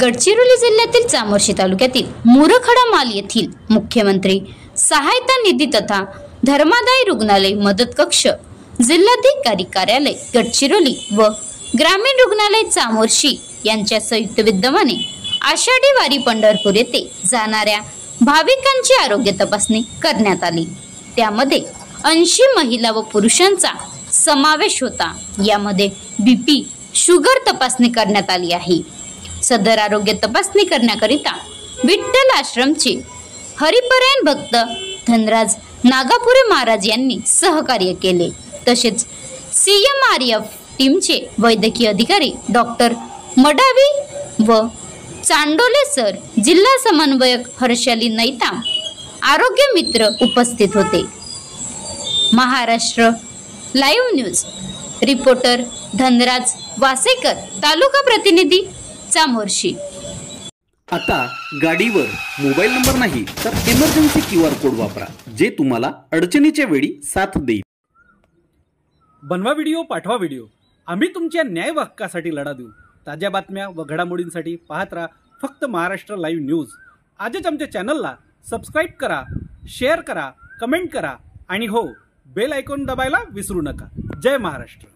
गडचिरोली जिल्ह्यातील चामोर्शी तालुक्यातील मुरखडा माल येथील मुख्यमंत्री सहायता निधी तथा धर्मादाय रुग्णालय मदत कक्ष, जिल्हाधिकारी कार्यालय गडचिरोली व ग्रामीण रुग्णालय चामोर्शी यांच्या संयुक्त विद्यमाने आषाढी वारी पंढरपूर येथे जाणाऱ्या भाविकांची आरोग्य तपासणी करण्यात आली। त्यामध्ये 80 महिला व पुरुषांचा समावेश होता। यामध्ये बीपी, शुगर तपासणी करण्यात आली आहे। सदर आरोग्य तपासणी करण्याकरिता विठ्ठल आश्रमचे हरिपरायण भक्त धनराज नागापुरे महाराज यांनी सहकार्य केले। तसेच CMRF टीमचे वैद्यकीय अधिकारी डॉक्टर मडावी व चांडोले सर, जिल्हा समन्वयक हर्षाली नैताम, आरोग्य मित्र उपस्थित होते। Maharashtra live news reporter Dhanraj Wasekar, taluka प्रतिनिधी चामोर्शी। आता गाडीवर मोबाईल नंबर नाही तर इमर्जन्सी QR कोड वापरा, जे तुम्हाला अडचणीच्या वेळी साथ देईल। बनवा व्हिडिओ, पाठवा व्हिडिओ, आम्ही तुमच्या न्याय हक्कासाठी लढा देऊ। ताज्या बातम्या व घडामोडींसाठी पाहत राहा फक्त महाराष्ट्र लाईव्ह न्यूज। आजच आमच्या चॅनलला सबस्क्राईब करा, शेअर करा, कमेंट करा आणि हो, बेल आयकॉन दबायला विसरू नका। जय महाराष्ट्र।